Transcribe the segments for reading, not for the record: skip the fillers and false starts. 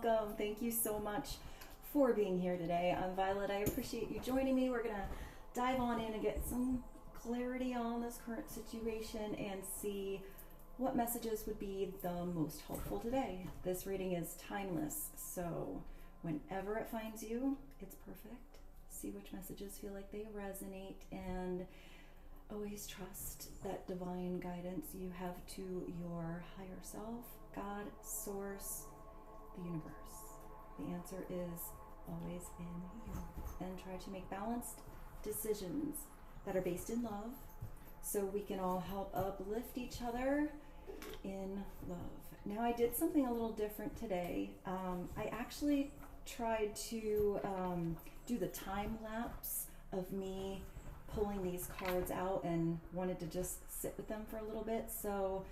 welcome. Thank you so much for being here today. I'm Violet. I appreciate you joining me. We're going to dive on in and get some clarity on this current situation and see what messages would be the most helpful today. This reading is timeless, so whenever it finds you, it's perfect. See which messages feel like they resonate, and always trust that divine guidance you have to your higher self, God, source, the universe. The answer is always in you. And try to make balanced decisions that are based in love so we can all help uplift each other in love. Now, I did something a little different today. I actually tried to do the time lapse of me pulling these cards out and wanted to just sit with them for a little bit. So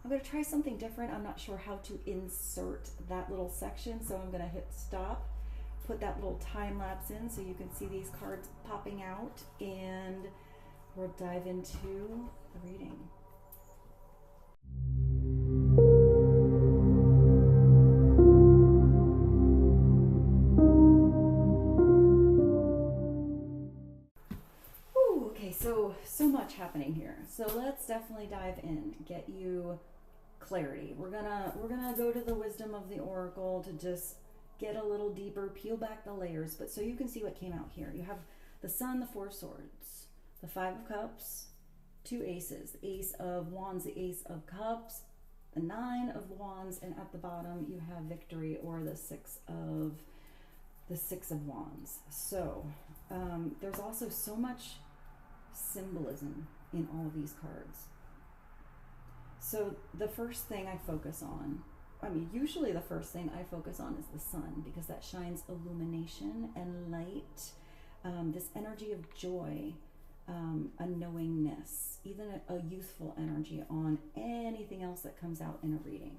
I'm going to try something different. I'm not sure how to insert that little section, so I'm going to hit stop, put that little time lapse in so you can see these cards popping out, and we'll dive into the reading. So much happening here. So let's definitely dive in, get you clarity. We're gonna go to the wisdom of the oracle to just get a little deeper, peel back the layers. But so you can see what came out here. You have the Sun, the Four of Swords, the Five of Cups, two aces, the Ace of Wands, the Ace of Cups, the Nine of Wands, and at the bottom you have Victory, or the Six of Wands. So there's also so much symbolism in all of these cards. So the first thing I focus on, usually the first thing I focus on is the Sun, because that shines illumination and light, this energy of joy, a knowingness, even a youthful energy on anything else that comes out in a reading.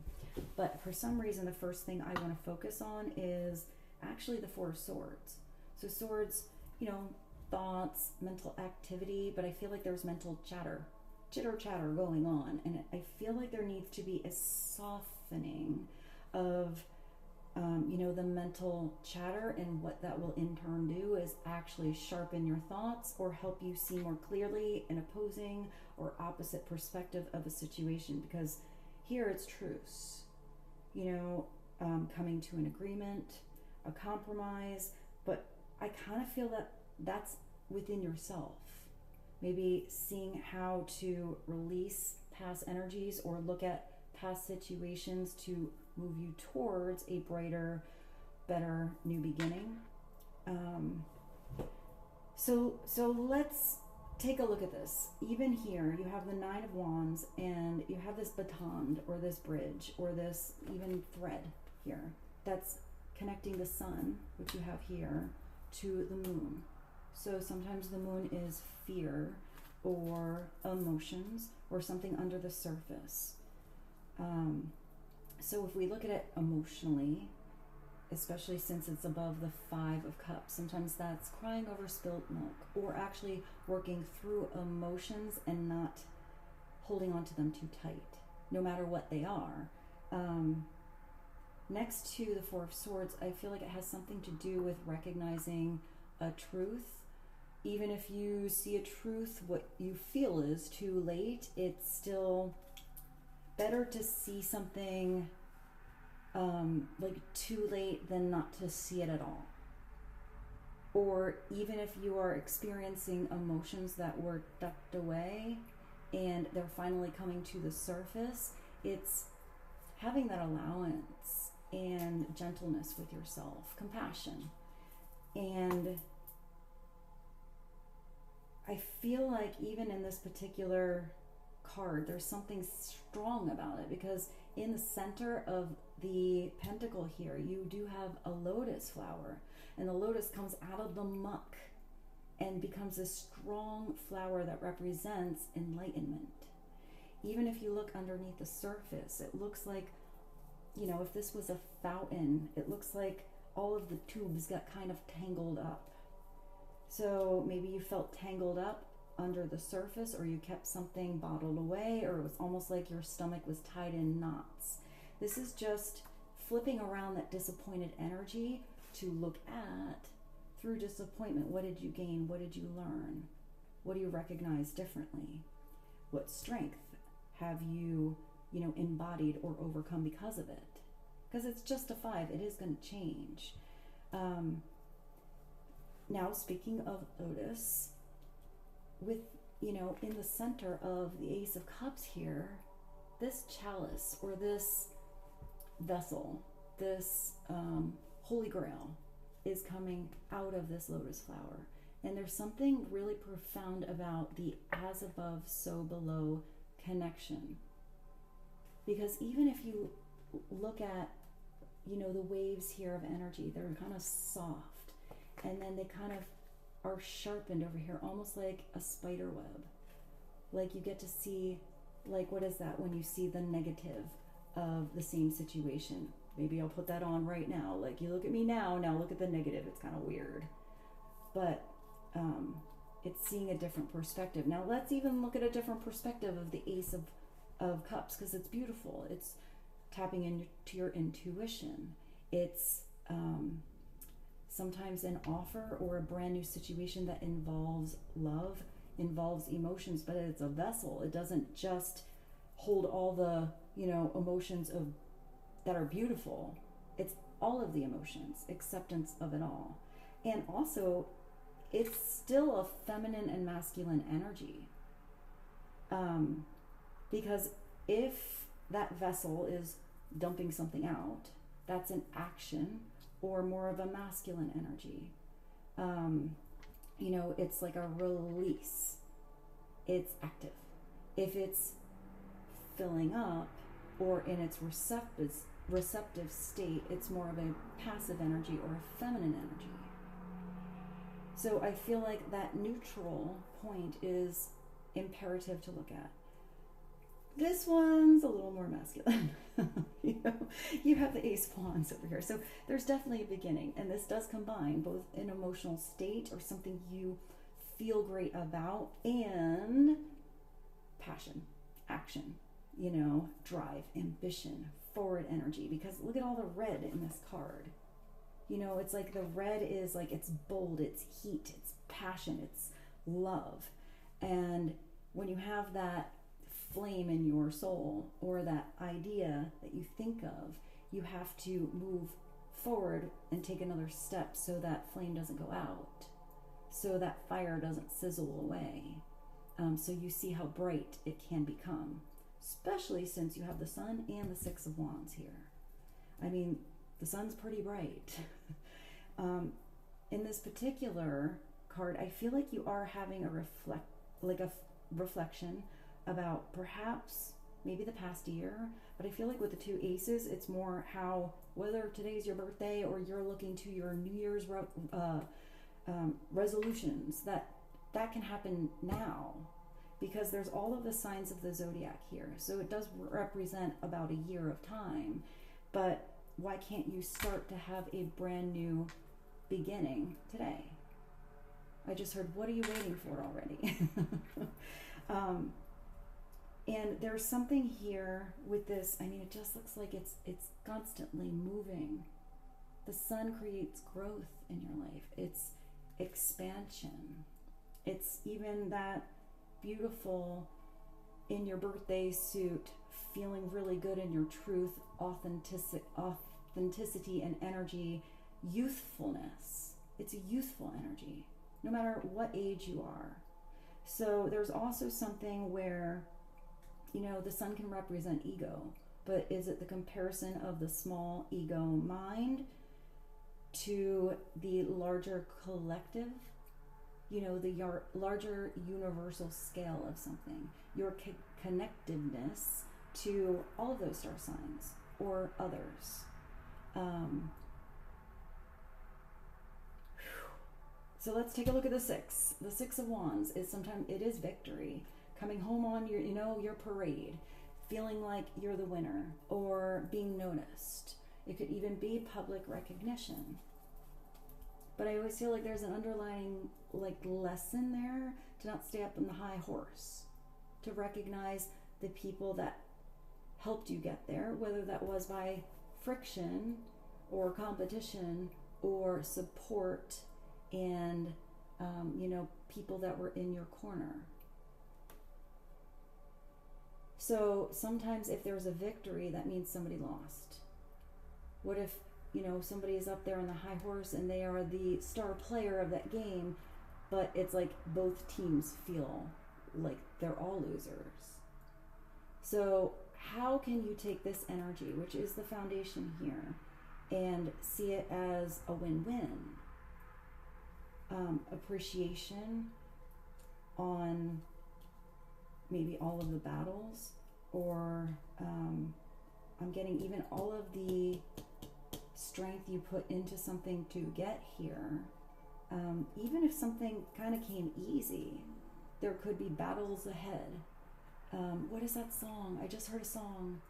But for some reason, the first thing I want to focus on is actually the Four of Swords. So swords, thoughts, mental activity, but I feel like there's mental chitter going on, and I feel like there needs to be a softening of the mental chatter, and what that will in turn do is actually sharpen your thoughts or help you see more clearly an opposing or opposite perspective of a situation, because here it's truce, coming to an agreement, a compromise, but I kind of feel that that's within yourself. Maybe seeing how to release past energies or look at past situations to move you towards a brighter, better new beginning. So let's take a look at this. Even here, you have the Nine of Wands, and you have this baton or this bridge or this even thread here that's connecting the Sun, which you have here, to the Moon. So sometimes the Moon is fear or emotions or something under the surface. So if we look at it emotionally, especially since it's above the Five of Cups, sometimes that's crying over spilt milk, or actually working through emotions and not holding on to them too tight, no matter what they are. Next to the Four of Swords, I feel like it has something to do with recognizing a truth. Even if you see a truth, what you feel is too late, it's still better to see something like too late than not to see it at all. Or even if you are experiencing emotions that were tucked away and they're finally coming to the surface, it's having that allowance and gentleness with yourself, compassion. And I feel like even in this particular card, there's something strong about it, because in the center of the pentacle here, you do have a lotus flower, and the lotus comes out of the muck and becomes a strong flower that represents enlightenment. Even if you look underneath the surface, it looks like, if this was a fountain, it looks like all of the tubes got kind of tangled up. So maybe you felt tangled up under the surface, or you kept something bottled away, or it was almost like your stomach was tied in knots. This is just flipping around that disappointed energy to look at, through disappointment, what did you gain? What did you learn? What do you recognize differently? What strength have you, embodied or overcome because of it? Because it's just a 5, it is going to change. Now, speaking of Lotus, with, in the center of the Ace of Cups here, this chalice or this vessel, this Holy Grail is coming out of this lotus flower. And there's something really profound about the as above, so below connection. Because even if you look at, the waves here of energy, they're kind of soft. And then they kind of are sharpened over here, almost like a spider web. Like you get to see, like, what is that when you see the negative of the same situation? Maybe I'll put that on right now. Like, you look at me now look at the negative. It's kind of weird. But it's seeing a different perspective. Now let's even look at a different perspective of the Ace of Cups, because it's beautiful. It's tapping into your intuition. It's sometimes an offer or a brand new situation that involves love, involves emotions, but it's a vessel. It doesn't just hold all the, emotions that are beautiful. It's all of the emotions, acceptance of it all. And also, it's still a feminine and masculine energy. Because if that vessel is dumping something out, that's an action or more of a masculine energy. It's like a release. It's active. If it's filling up or in its receptive state, it's more of a passive energy or a feminine energy. So I feel like that neutral point is imperative to look at. This one's a little more masculine. You have the Ace of Wands over here. So there's definitely a beginning, and this does combine both an emotional state or something you feel great about and passion, action, drive, ambition, forward energy. Because look at all the red in this card. It's like the red is like, it's bold, it's heat, it's passion, it's love. And when you have that flame in your soul or that idea that you think of, you have to move forward and take another step so that flame doesn't go out, so that fire doesn't sizzle away. So you see how bright it can become, especially since you have the Sun and the Six of Wands here. I mean, the Sun's pretty bright. In this particular card, I feel like you are having a reflection about perhaps maybe the past year, but I feel like with the 2 aces, it's more how, whether today's your birthday or you're looking to your New Year's resolutions, that can happen now, because there's all of the signs of the zodiac here. So it does represent about a year of time, but why can't you start to have a brand new beginning today? I just heard, what are you waiting for already? And there's something here with this. I mean, it just looks like it's constantly moving. The Sun creates growth in your life. It's expansion. It's even that beautiful in your birthday suit, feeling really good in your truth, authenticity and energy, youthfulness. It's a youthful energy, no matter what age you are. So there's also something where, the Sun can represent ego, but is it the comparison of the small ego mind to the larger collective, the larger universal scale of something, your connectedness to all of those star signs or others. So let's take a look at the 6. The 6 of Wands is sometimes, it is victory. Coming home on your parade, feeling like you're the winner or being noticed. It could even be public recognition. But I always feel like there's an underlying lesson there to not stay up on the high horse, to recognize the people that helped you get there, whether that was by friction or competition or support and, people that were in your corner. So sometimes if there's a victory, that means somebody lost. What if, somebody is up there on the high horse and they are the star player of that game, but it's like both teams feel like they're all losers. So how can you take this energy, which is the foundation here, and see it as a win-win? Appreciation on maybe all of the battles, or I'm getting even all of the strength you put into something to get here. Even if something kind of came easy, there could be battles ahead. What is that song? I just heard a song.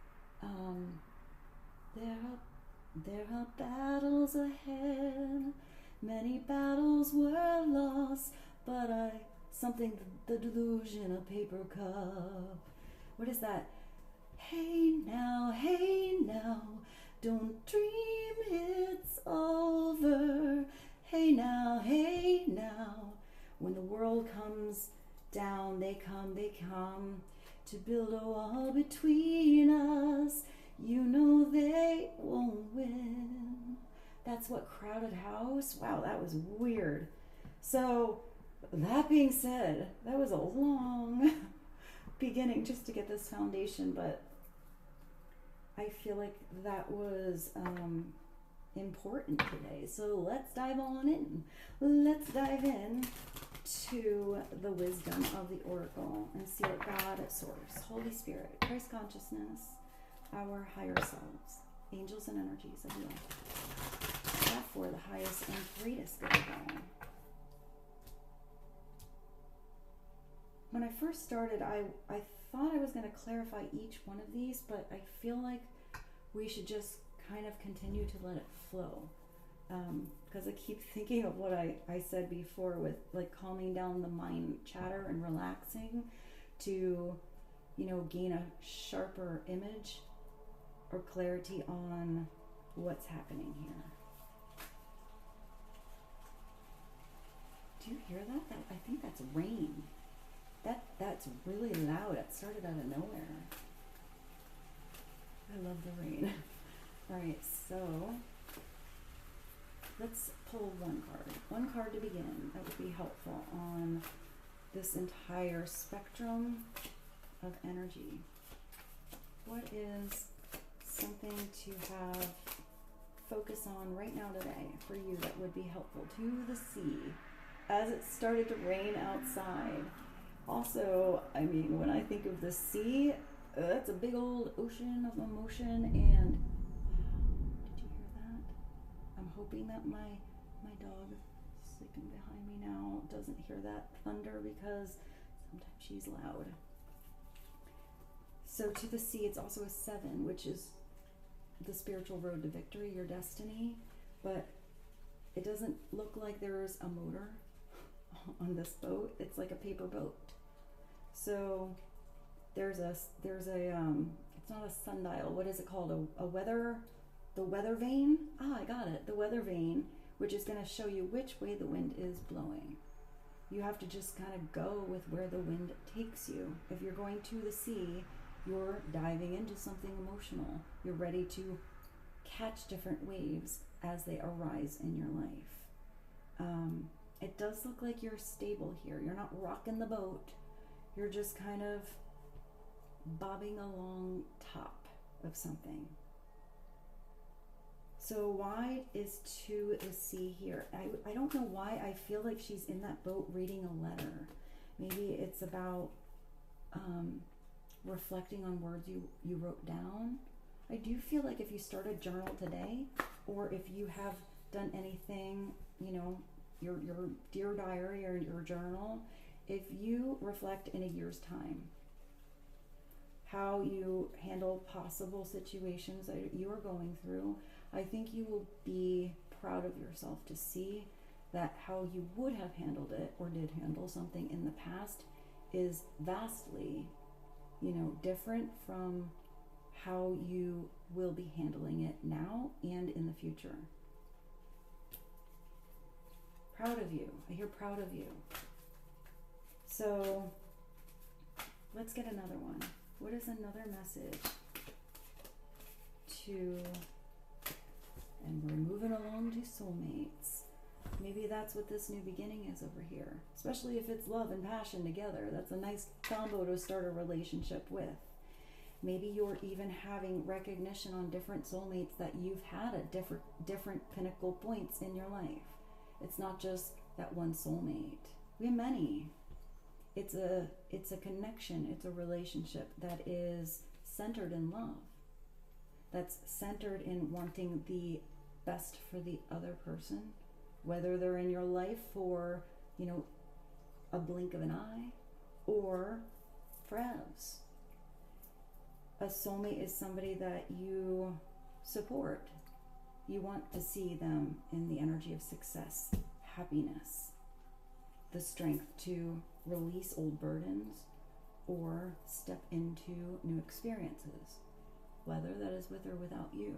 There are battles ahead. Many battles were lost, but something, the delusion, a paper cup. What is that? Hey now, don't dream it's over. Hey now, when the world comes down, they come to build a wall between us. They won't win. That's what Crowded House. Wow, that was weird. So that being said, that was a long beginning just to get this foundation, but I feel like that was important today. So let's dive on in. Let's dive in to the wisdom of the Oracle and see what God, Source, Holy Spirit, Christ consciousness, our higher selves, angels and energies of love, have for the highest and greatest good of all. When I first started, I thought I was going to clarify each one of these, but I feel like we should just kind of continue to let it flow. Because I keep thinking of what I said before with like calming down the mind chatter and relaxing to, gain a sharper image or clarity on what's happening here. Do you hear that? I think that's rain. That's really loud. It started out of nowhere. I love the rain. All right, so let's pull one card. One card to begin. That would be helpful on this entire spectrum of energy. What is something to have focus on right now today for you that would be helpful to the sea as it started to rain outside? Also, when I think of the sea, that's a big old ocean of emotion, and did you hear that? I'm hoping that my dog sleeping behind me now doesn't hear that thunder, because sometimes she's loud. So to the sea, it's also a 7, which is the spiritual road to victory, your destiny, but it doesn't look like there's a motor on this boat. It's like a paper boat. So there's a it's not a sundial. What is it called? The weather vane? I got it. The weather vane, which is going to show you which way the wind is blowing. You have to just kind of go with where the wind takes you. If you're going to the sea, you're diving into something emotional. You're ready to catch different waves as they arise in your life. It does look like you're stable here. You're not rocking the boat. You're just kind of bobbing along top of something. So why is to the sea here? I don't know why I feel like she's in that boat reading a letter. Maybe it's about reflecting on words you wrote down. I do feel like if you start a journal today, or if you have done anything, your dear diary or your journal, if you reflect in a year's time how you handle possible situations that you are going through, I think you will be proud of yourself to see that how you would have handled it or did handle something in the past is vastly, different from how you will be handling it now and in the future. Proud of you. I hear proud of you. So let's get another one. What is another message to, and we're moving along to soulmates. Maybe that's what this new beginning is over here. Especially if it's love and passion together. That's a nice combo to start a relationship with. Maybe you're even having recognition on different soulmates that you've had at different pinnacle points in your life. It's not just that one soulmate. We have many. It's a connection. It's a relationship that is centered in love. That's centered in wanting the best for the other person, whether they're in your life for, a blink of an eye or forever. A soulmate is somebody that you support. You want to see them in the energy of success, happiness, the strength to release old burdens or step into new experiences, whether that is with or without you.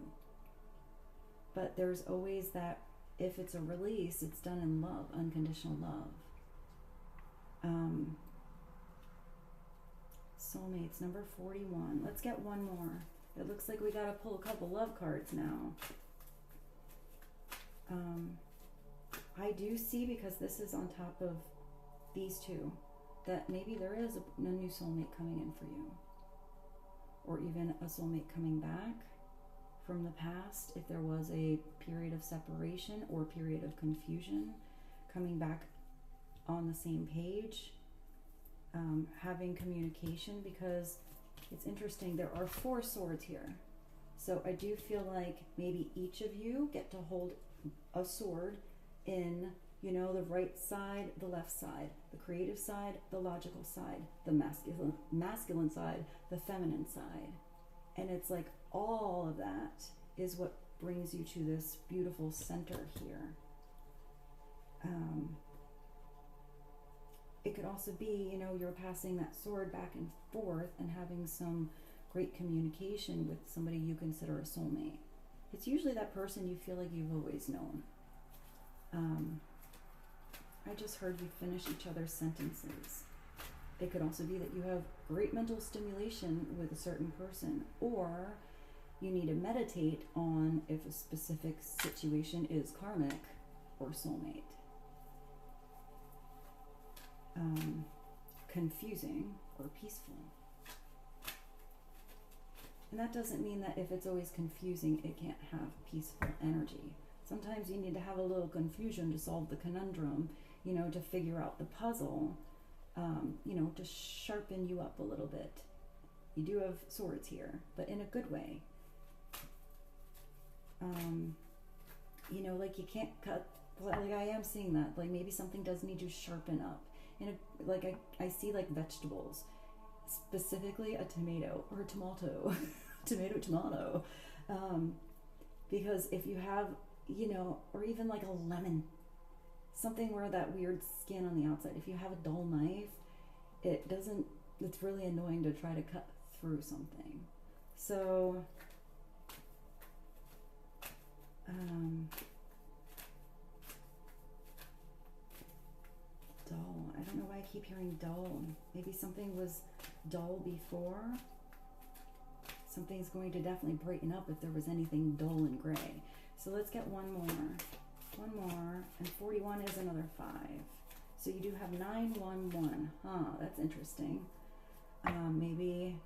But there's always that, if it's a release, it's done in love, unconditional love. Soulmates, number 41. Let's get one more. It looks like we got to pull a couple love cards now. I do see, because this is on top of these two, that maybe there is a new soulmate coming in for you. Or even a soulmate coming back from the past, if there was a period of separation or period of confusion, coming back on the same page, having communication, because it's interesting, there are 4 swords here. So I do feel like maybe each of you get to hold a sword in, the right side, the left side, the creative side, the logical side, the masculine side, the feminine side. And it's like all of that is what brings you to this beautiful center here. It could also be, you're passing that sword back and forth and having some great communication with somebody you consider a soulmate. It's usually that person you feel like you've always known. I just heard you finish each other's sentences. It could also be that you have great mental stimulation with a certain person, or you need to meditate on if a specific situation is karmic or soulmate. Confusing or peaceful. And that doesn't mean that if it's always confusing, it can't have peaceful energy. Sometimes you need to have a little confusion to solve the conundrum, to figure out the puzzle, to sharpen you up a little bit. You do have swords here, but in a good way. Like you can't cut, like I am seeing that, like maybe something does need to sharpen up. I see like vegetables, specifically a tomato or a tomato, tomato. Because if you have, or even like a lemon, something where that weird skin on the outside, if you have a dull knife, it's really annoying to try to cut through something. So, dull. I don't know why I keep hearing dull. Maybe something was dull before. Something's going to definitely brighten up if there was anything dull and gray. So let's get one more, and 41 is another 5. So you do have 911. That's interesting. Maybe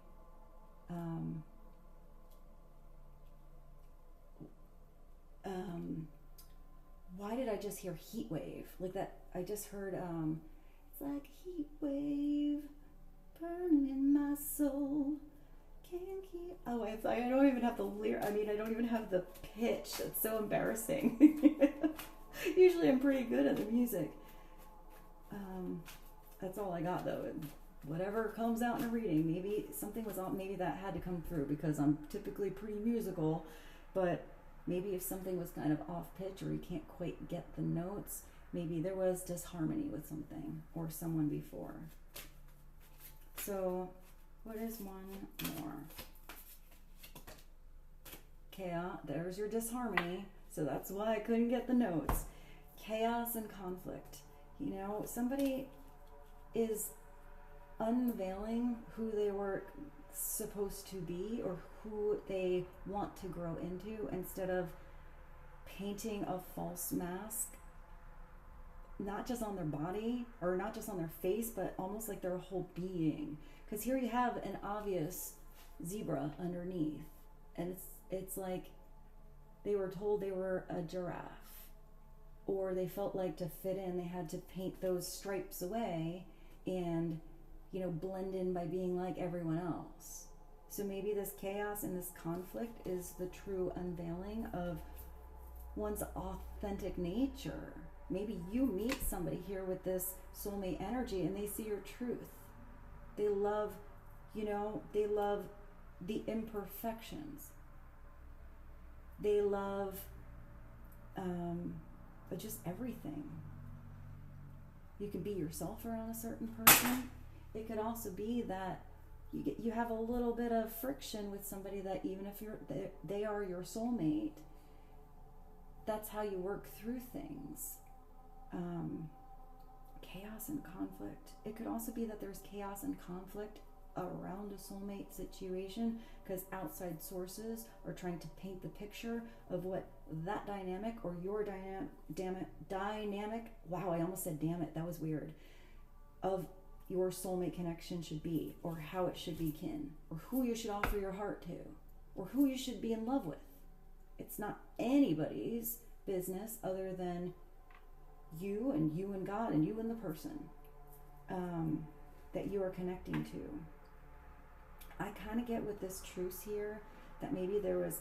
why did I just hear heat wave? Like that, I just heard, it's like a heat wave burning in my soul. Can't keep, I don't even have the I don't even have the pitch. It's so embarrassing. Usually I'm pretty good at the music. That's all I got though. Whatever comes out in a reading, maybe something was on, maybe that had to come through because I'm typically pretty musical, but maybe if something was kind of off pitch or you can't quite get the notes, maybe there was disharmony with something or someone before. So what is one more? chaos. There's your disharmony. So that's why I couldn't get the notes. Chaos and conflict. You know, somebody is unveiling who they were supposed to be or who they want to grow into, instead of painting a false mask, not just on their body or not just on their face, but almost like their whole being. Because here you have an obvious zebra underneath, and it's like they were told they were a giraffe, or they felt like to fit in they had to paint those stripes away and, you know, blend in by being like everyone else. So maybe this chaos and this conflict is the true unveiling of one's authentic nature. Maybe you meet somebody here with this soulmate energy and they see your truth. They love, you know, they love the imperfections. They love just everything. You can be yourself around a certain person. It could also be that you have a little bit of friction with somebody that even if they are your soulmate, that's how you work through things. Chaos and conflict. It could also be that there's chaos and conflict around a soulmate situation because outside sources are trying to paint the picture of what that dynamic or your dynamic, wow, I almost said damn it, that was weird, of your soulmate connection should be, or how it should be kin, or who you should offer your heart to, or who you should be in love with. It's not anybody's business other than you and God and you and the person that you are connecting to. I kind of get with this truce here that maybe there was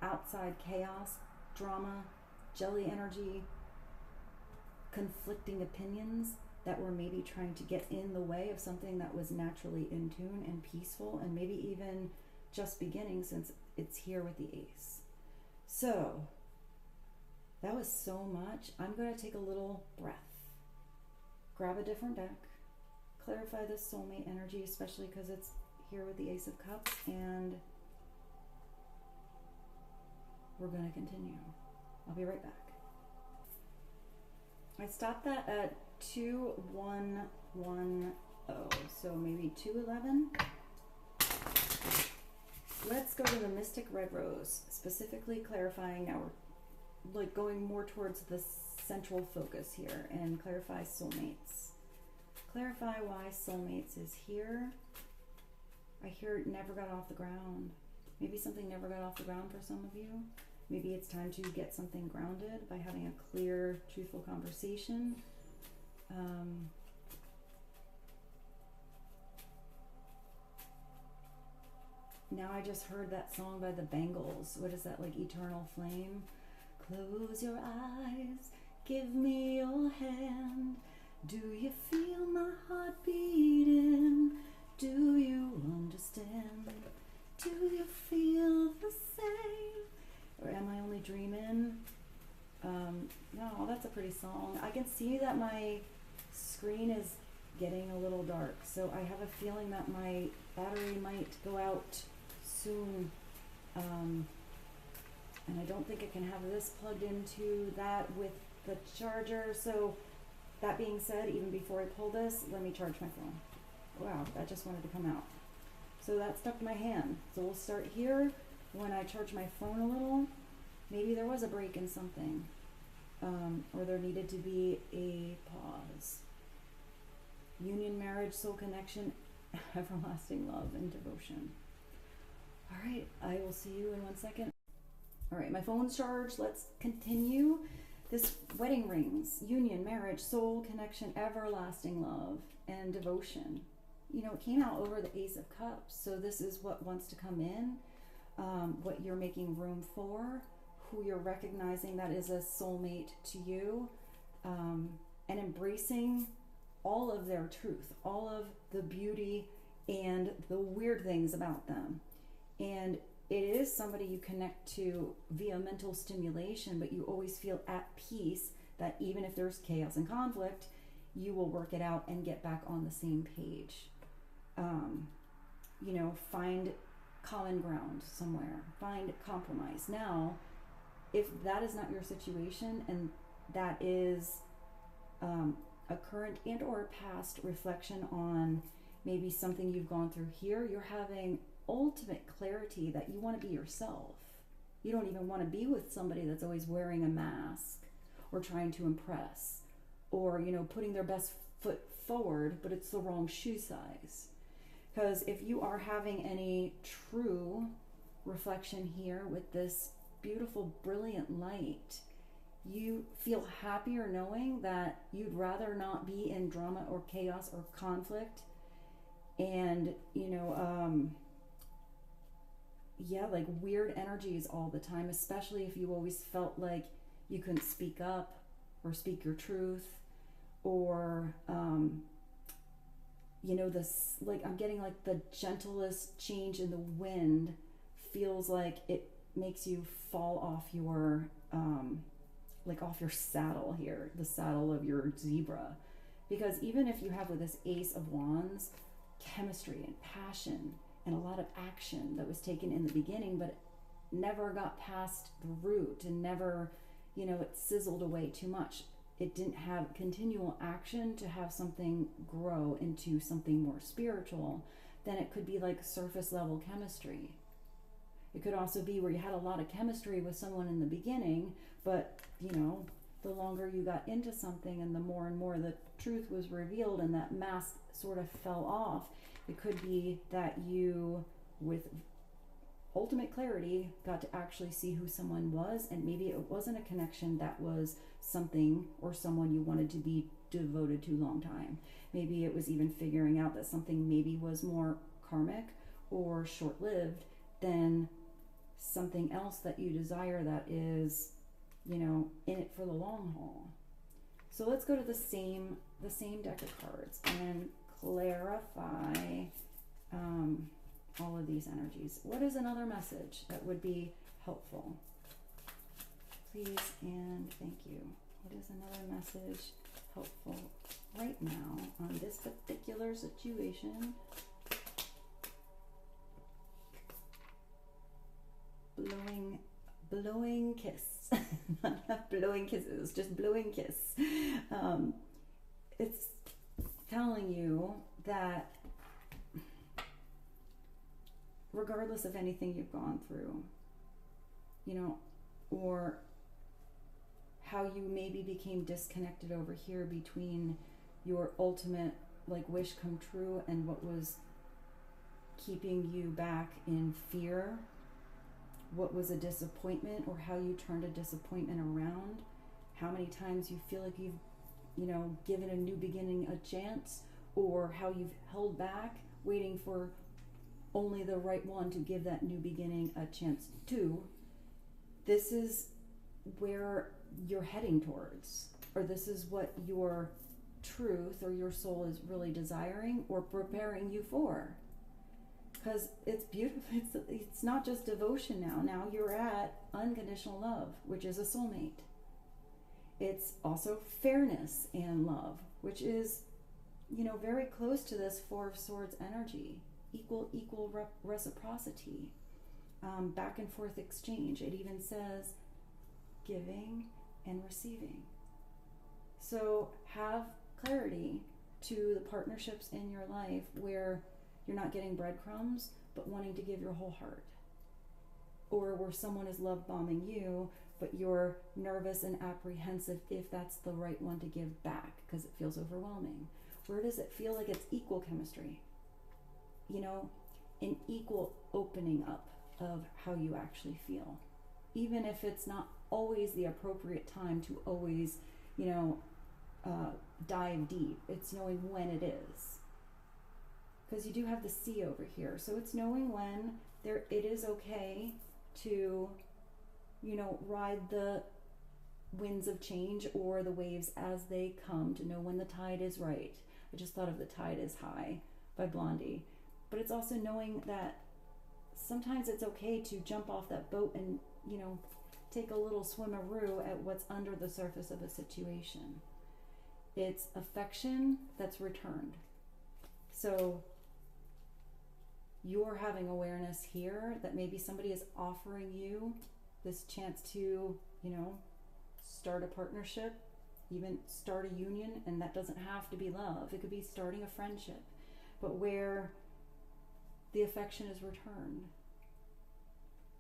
outside chaos, drama, jelly energy, conflicting opinions that were maybe trying to get in the way of something that was naturally in tune and peaceful, and maybe even just beginning, since it's here with the ace. So that was so much. I'm going to take a little breath, grab a different deck, clarify this soulmate energy, especially because it's here with the Ace of Cups, and we're going to continue. I'll be right back. I stopped that at 2110, so maybe 211. Let's go to the Mystic Red Rose, specifically clarifying. Now we're like going more towards the central focus here, and clarify soulmates. Clarify why soulmates is here. I hear it never got off the ground. Maybe something never got off the ground for some of you. Maybe it's time to get something grounded by having a clear, truthful conversation. Now I just heard that song by the Bangles. What is that, like Eternal Flame? Close your eyes, give me your hand. Do you feel my heart beating? Do you understand? Do you feel the same? Or am I only dreaming? No, that's a pretty song. I can see that my screen is getting a little dark, so I have a feeling that my battery might go out soon. And I don't think I can have this plugged into that with the charger. So that being said, even before I pull this, let me charge my phone. Wow, that just wanted to come out. So that stuck to my hand. So we'll start here. When I charge my phone a little, maybe there was a break in something, or there needed to be a pause. Union, marriage, soul connection, everlasting love, and devotion. All right, I will see you in 1 second. All right, my phone's charged. Let's continue. This wedding rings, union, marriage, soul connection, everlasting love, and devotion. You know, it came out over the Ace of Cups. So this is what wants to come in, what you're making room for, who you're recognizing that is a soulmate to you, and embracing all of their truth, all of the beauty and the weird things about them. And it is somebody you connect to via mental stimulation, but you always feel at peace that even if there's chaos and conflict, you will work it out and get back on the same page. You know, find common ground somewhere, find compromise. Now, if that is not your situation and that is a current and or past reflection on maybe something you've gone through here, you're having ultimate clarity that you want to be yourself. You don't even want to be with somebody that's always wearing a mask or trying to impress or, you know, putting their best foot forward, but it's the wrong shoe size. Because if you are having any true reflection here with this beautiful, brilliant light, you feel happier knowing that you'd rather not be in drama or chaos or conflict and, you know, like weird energies all the time, especially if you always felt like you couldn't speak up or speak your truth, or you know, this, like, I'm getting like the gentlest change in the wind feels like it makes you fall off your like off your saddle here, the saddle of your zebra. Because even if you have with this Ace of Wands, chemistry and passion and a lot of action that was taken in the beginning, but never got past the root and never, you know, it sizzled away too much. It didn't have continual action to have something grow into something more spiritual. Then it could be like surface level chemistry. It could also be where you had a lot of chemistry with someone in the beginning, but, you know, the longer you got into something and the more and more the truth was revealed and that mask sort of fell off, it could be that you, with ultimate clarity, got to actually see who someone was, and maybe it wasn't a connection that was something or someone you wanted to be devoted to long time. Maybe it was even figuring out that something maybe was more karmic or short-lived than something else that you desire that is, you know, in it for the long haul. So let's go to the same deck of cards and clarify all of these energies. What is another message that would be helpful? Please and thank you. What is another message helpful right now on this particular situation? Blowing kiss. Not blowing kisses, just blowing kiss. It's telling you that regardless of anything you've gone through, you know, or how you maybe became disconnected over here between your ultimate like wish come true and what was keeping you back in fear, what was a disappointment, or how you turned a disappointment around, how many times you feel like you've, you know, given a new beginning a chance, or how you've held back waiting for only the right one to give that new beginning a chance to. This is where you're heading towards, or this is what your truth or your soul is really desiring or preparing you for. Because it's beautiful. It's not just devotion now. Now you're at unconditional love, which is a soulmate. It's also fairness and love, which is, you know, very close to this Four of Swords energy. Equal reciprocity, back and forth exchange. It even says giving and receiving. So have clarity to the partnerships in your life where you're not getting breadcrumbs, but wanting to give your whole heart. Or where someone is love bombing you, but you're nervous and apprehensive if that's the right one to give back because it feels overwhelming. Where does it feel like it's equal chemistry? You know, an equal opening up of how you actually feel. Even if it's not always the appropriate time to always, you know, dive deep. It's knowing when it is. Because you do have the sea over here. So it's knowing when it is okay to, you know, ride the winds of change or the waves as they come, to know when the tide is right. I just thought of The Tide is High by Blondie. But it's also knowing that sometimes it's okay to jump off that boat and, you know, take a little swimmeroo at what's under the surface of a situation. It's affection that's returned. So you're having awareness here that maybe somebody is offering you this chance to, start a partnership, even start a union, and that doesn't have to be love. It could be starting a friendship, but where the affection is returned,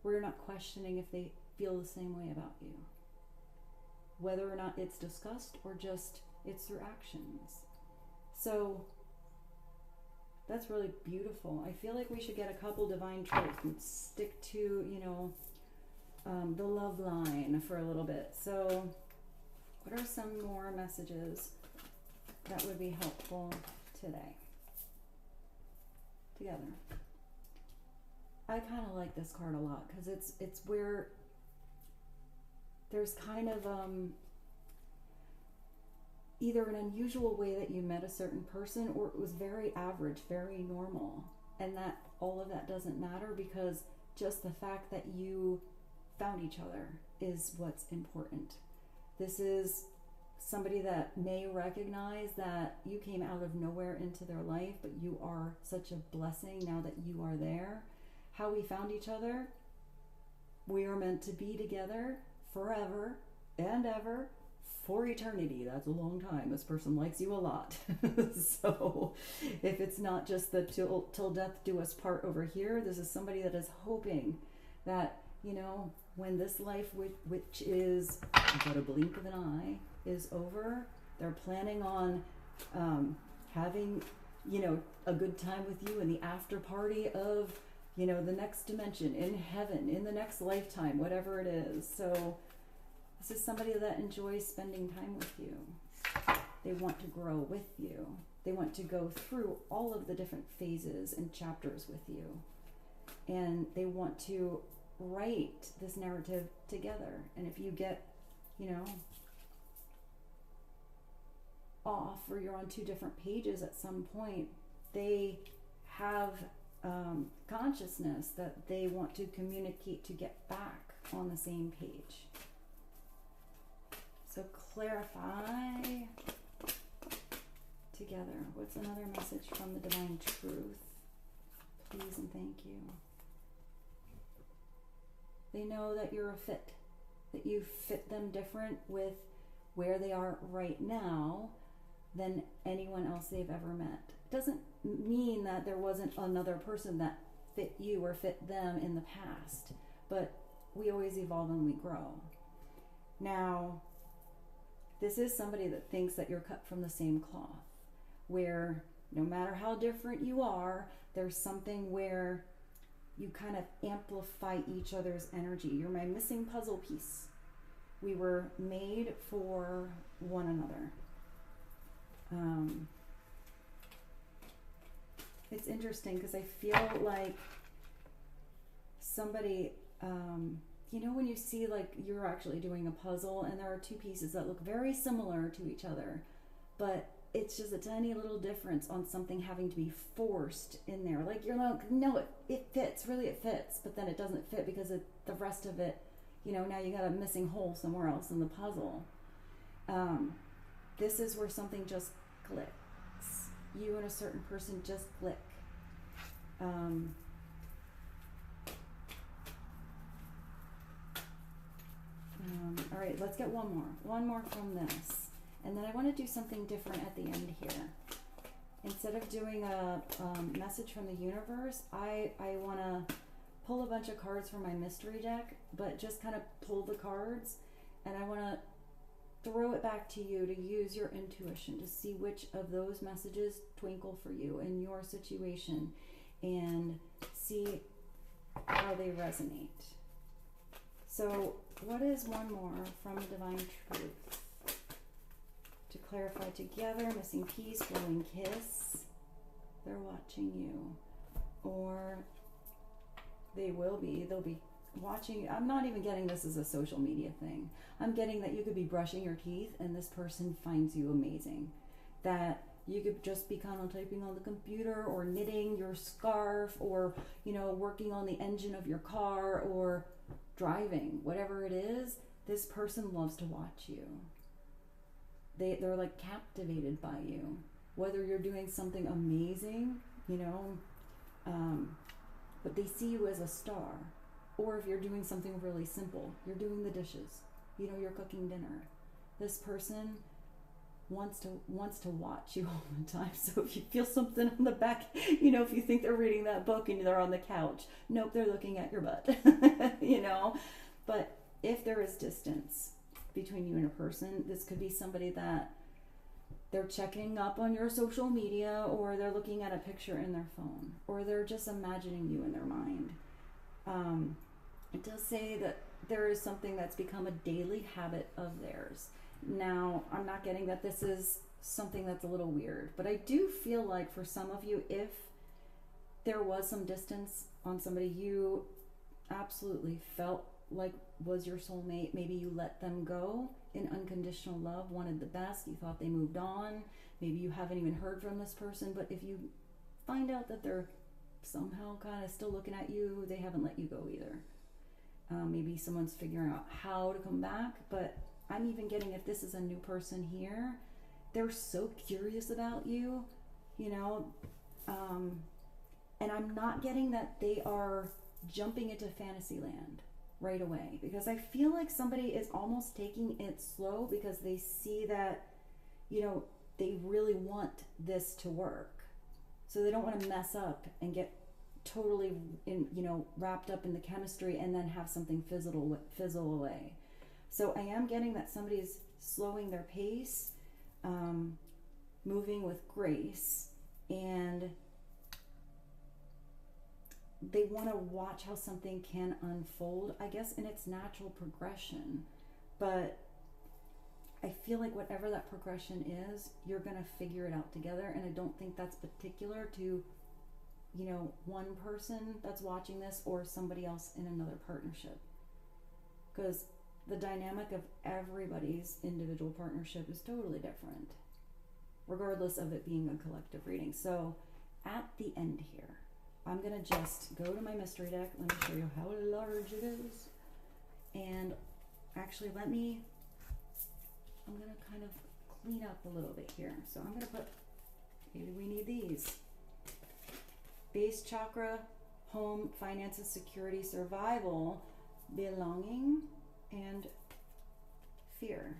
where you're not questioning if they feel the same way about you, whether or not it's discussed or just it's through actions. So that's really beautiful. I feel like we should get a couple divine truths and stick to, the love line for a little bit. So what are some more messages that would be helpful today? Together. I kind of like this card a lot because it's where there's kind of either an unusual way that you met a certain person, or it was very average, very normal, and that all of that doesn't matter, because just the fact that you found each other is what's important. This is somebody that may recognize that you came out of nowhere into their life, but you are such a blessing now that you are there. How we found each other, we are meant to be together forever and ever, for eternity. That's a long time. This person likes you a lot. So if it's not just the till death do us part over here, this is somebody that is hoping that, when this life, which is but a blink of an eye, is over, they're planning on having, a good time with you in the after party of, the next dimension, in heaven, in the next lifetime, whatever it is. So this is somebody that enjoys spending time with you. They want to grow with you. They want to go through all of the different phases and chapters with you. And they want to write this narrative together. And if you get, off, or you're on two different pages at some point, they have consciousness that they want to communicate to get back on the same page. So clarify together. What's another message from the divine truth? Please and thank you. They know that you're a fit, that you fit them different with where they are right now than anyone else they've ever met. It doesn't mean that there wasn't another person that fit you or fit them in the past, but we always evolve and we grow. Now, this is somebody that thinks that you're cut from the same cloth, where no matter how different you are, there's something where you kind of amplify each other's energy. You're my missing puzzle piece. We were made for one another. It's interesting because I feel like somebody, when you see like you're actually doing a puzzle and there are two pieces that look very similar to each other, but it's just a tiny little difference on something having to be forced in there. Like you're like, no, it fits, really it fits, but then it doesn't fit because the rest of it, now you got a missing hole somewhere else in the puzzle. This is where something just clicks. You and a certain person just click. All right, let's get one more from this. And then I want to do something different at the end here. Instead of doing a message from the universe, I want to pull a bunch of cards from my mystery deck, but just kind of pull the cards, and I want to throw it back to you to use your intuition to see which of those messages twinkle for you in your situation and see how they resonate. So what is one more from Divine Truth? To clarify together, missing piece, glowing kiss. They're watching you. Or they'll be watching. I'm not even getting this as a social media thing. I'm getting that you could be brushing your teeth and this person finds you amazing. That you could just be kind of typing on the computer or knitting your scarf or, working on the engine of your car or driving. Whatever it is, this person loves to watch you. They're like captivated by you. Whether you're doing something amazing, But they see you as a star. Or if you're doing something really simple, you're doing the dishes, you're cooking dinner. This person wants to watch you all the time. So if you feel something on the back, if you think they're reading that book and they're on the couch, nope, they're looking at your butt. But if there is distance between you and a person, this could be somebody that they're checking up on your social media, or they're looking at a picture in their phone, or they're just imagining you in their mind. It does say that there is something that's become a daily habit of theirs. Now, I'm not getting that this is something that's a little weird, but I do feel like for some of you, if there was some distance on somebody you absolutely felt like was your soulmate, maybe you let them go in unconditional love, wanted the best, you thought they moved on, maybe you haven't even heard from this person, but if you find out that they're somehow kind of still looking at you, they haven't let you go either. Maybe someone's figuring out how to come back, but I'm even getting, if this is a new person here, they're so curious about you, and I'm not getting that they are jumping into fantasy land right away, because I feel like somebody is almost taking it slow because they see that, they really want this to work. So they don't want to mess up and get totally wrapped up in the chemistry and then have something fizzle away. So I am getting that somebody's slowing their pace, moving with grace, and they want to watch how something can unfold, I guess, in its natural progression. But I feel like whatever that progression is, you're going to figure it out together. And I don't think that's particular to, one person that's watching this or somebody else in another partnership. Because the dynamic of everybody's individual partnership is totally different, regardless of it being a collective reading. So at the end here, I'm going to just go to my mystery deck. Let me show you how large it is. And actually, I'm going to kind of clean up a little bit here. So I'm going to put, maybe we need these. Base chakra, home, finances, security, survival, belonging, and fear.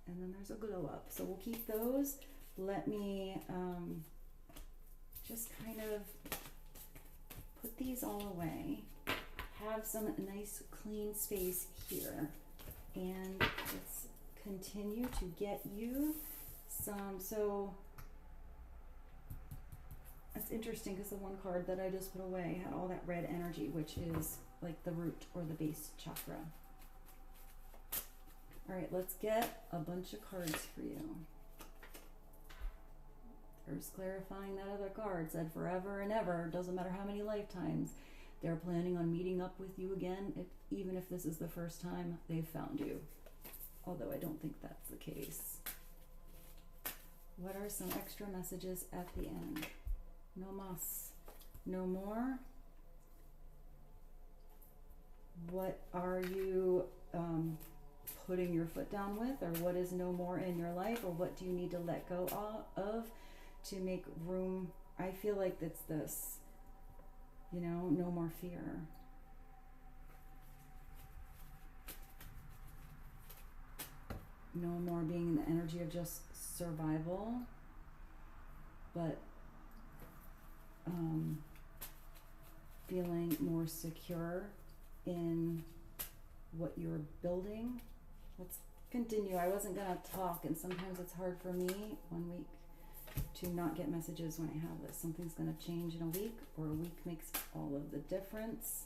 And then there's a glow up. So we'll keep those. Let me just kind of put these all away. Have some nice clean space here. And let's continue to get you some. So it's interesting because the one card that I just put away had all that red energy, which is like the root or the base chakra. All right, let's get a bunch of cards for you. There's clarifying that other card said forever and ever, doesn't matter how many lifetimes, they're planning on meeting up with you again, even if this is the first time they've found you. Although I don't think that's the case. What are some extra messages at the end? No más. No more. What are you putting your foot down with, or what is no more in your life, or what do you need to let go of to make room? I feel like it's this, no more fear. No more being in the energy of just survival, but feeling more secure in what you're building. Let's continue. I wasn't going to talk, and sometimes it's hard for me 1 week to not get messages when I have this. Something's going to change in a week, or a week makes all of the difference.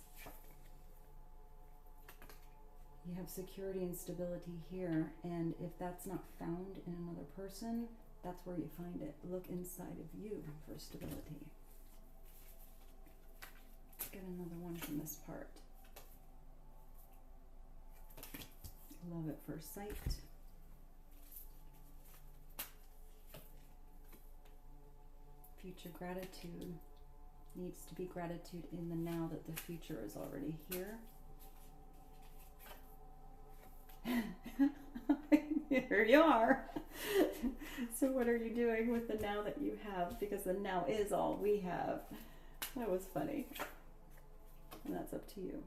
You have security and stability here, and if that's not found in another person, that's where you find it. Look inside of you for stability. Let's get another one from this part. Love at first sight. Future gratitude. Needs to be gratitude in the now that the future is already here. Here you are. So what are you doing with the now that you have? Because the now is all we have. That was funny. And that's up to you.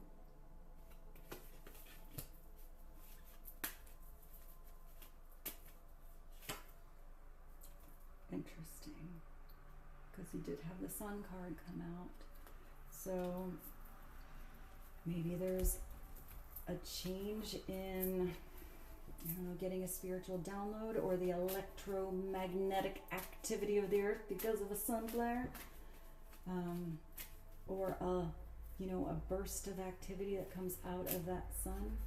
Interesting. Because he did have the Sun card come out. So maybe there's a change in, I don't know, getting a spiritual download or the electromagnetic activity of the earth because of a sun flare. Or a, you know, a burst of activity that comes out of that sun.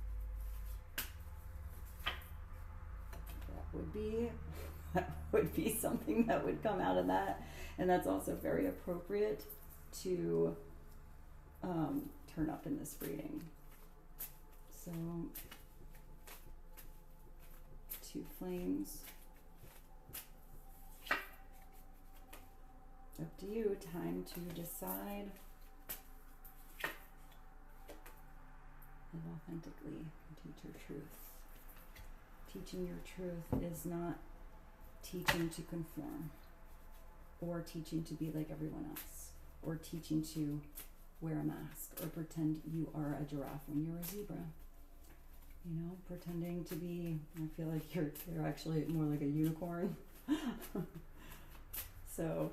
That would be something that would come out of that, and that's also very appropriate to turn up in this reading. So, two flames. Up to you. Time to decide. Live authentically. Teach your truth. Teaching your truth is not teaching to conform, or teaching to be like everyone else, or teaching to wear a mask, or pretend you are a giraffe when you're a zebra. You know, pretending to be, I feel like you're actually more like a unicorn. So,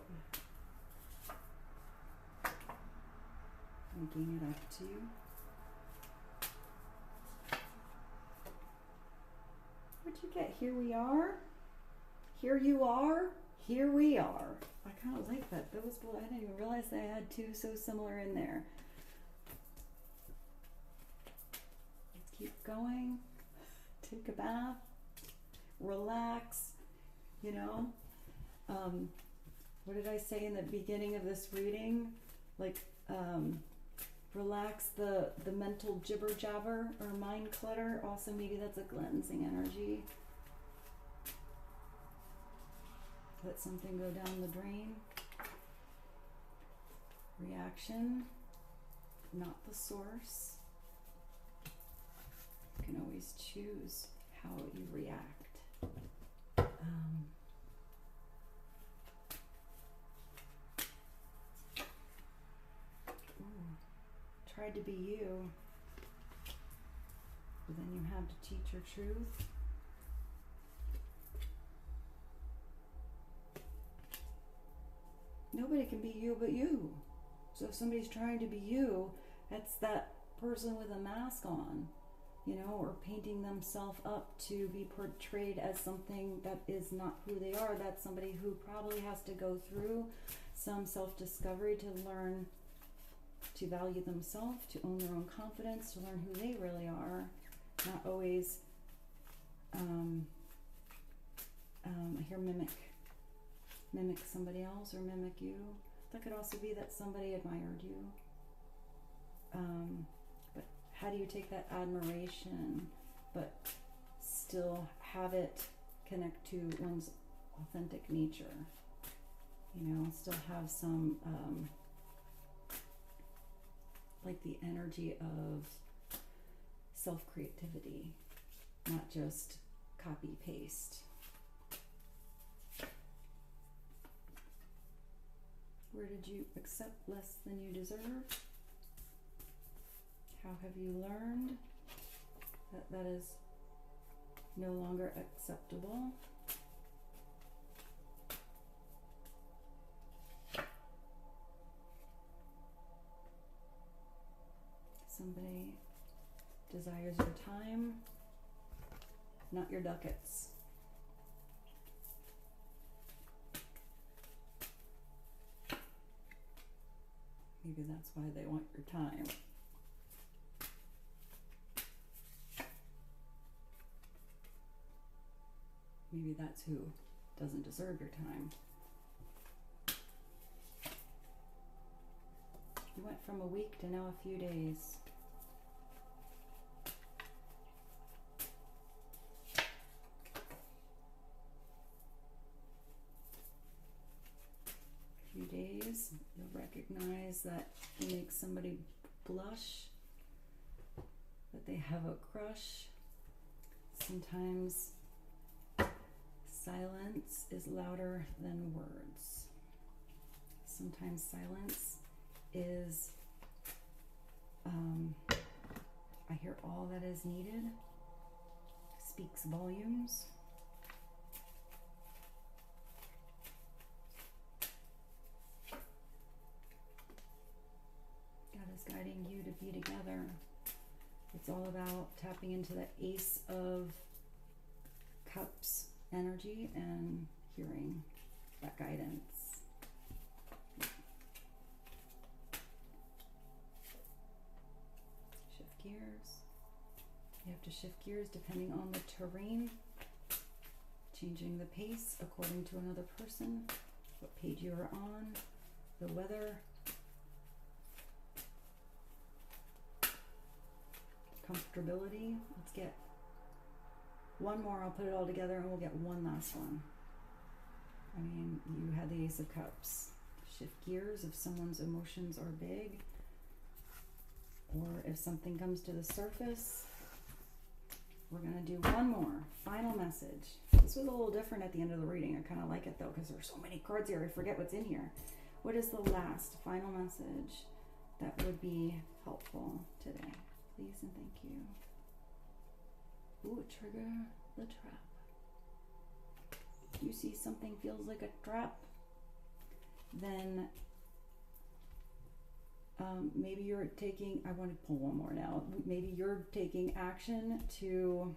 making it up to you. What'd you get? Here we are. Here you are. Here we are. I kind of like that. Those, I didn't even realize I had two so similar in there. Let's keep going. Take a bath. Relax. You know. What did I say in the beginning of this reading? Like, relax the mental jibber jabber or mind clutter. Also, maybe that's a cleansing energy. Let something go down the drain. Reaction, not the source. You can always choose how you react. Tried to be you, but then you have to teach your truth. Nobody can be you but you. So if somebody's trying to be you, that's that person with a mask on, you know, or painting themselves up to be portrayed as something that is not who they are. That's somebody who probably has to go through some self-discovery to learn to value themselves, to own their own confidence, to learn who they really are, not always, I hear mimic somebody else or mimic you. That could also be that somebody admired you. But how do you take that admiration, but still have it connect to one's authentic nature? You know, still have some, like the energy of self-creativity, not just copy-paste. Where did you accept less than you deserve? How have you learned that that is no longer acceptable? Somebody desires your time, not your ducats. Maybe that's why they want your time. Maybe that's who doesn't deserve your time. You went from a week to now a few days. Days, you'll recognize that it makes somebody blush, that they have a crush. Sometimes silence is louder than words. Sometimes silence is, I hear all that is needed, speaks volumes. God is guiding you to be together. It's all about tapping into the Ace of Cups energy and hearing that guidance. Shift gears. You have to shift gears depending on the terrain, changing the pace according to another person, what page you are on, the weather, comfortability. Let's get one more. I'll put it all together and we'll get one last one. I mean, you had the Ace of Cups. Shift gears if someone's emotions are big, or if something comes to the surface. We're going to do one more final message. This was a little different at the end of the reading. I kind of like it though, because there's so many cards here. I forget what's in here. What is the last final message that would be helpful today? Please and thank you. Ooh, trigger the trap. You see something feels like a trap, then maybe you're taking, I want to pull one more now. Maybe you're taking action to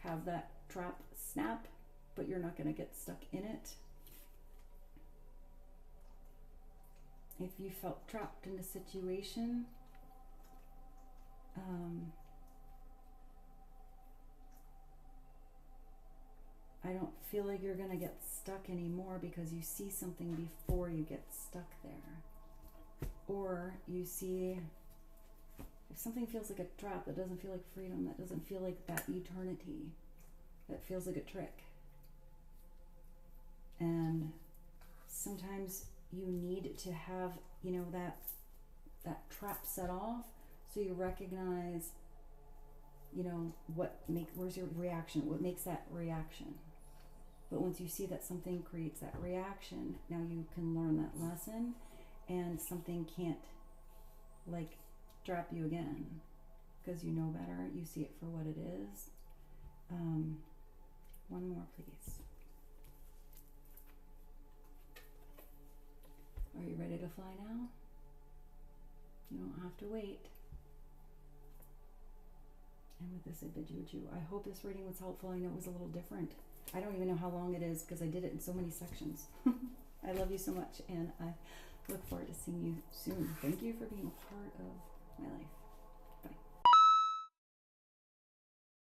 have that trap snap, but you're not going to get stuck in it. If you felt trapped in a situation, I don't feel like you're going to get stuck anymore because you see something before you get stuck there. Or you see, if something feels like a trap, that doesn't feel like freedom, that doesn't feel like that eternity, that feels like a trick. And sometimes you need to have, you know, that trap set off so you recognize, you know, where's your reaction, what makes that reaction. But once you see that something creates that reaction, now you can learn that lesson, and something can't like trap you again because you know better. You see it for what it is. One more, please. Are you ready to fly now? You don't have to wait. And with this, I bid you adieu. I hope this reading was helpful. I know it was a little different. I don't even know how long it is because I did it in so many sections. I love you so much, and I look forward to seeing you soon. Thank you for being a part of my life.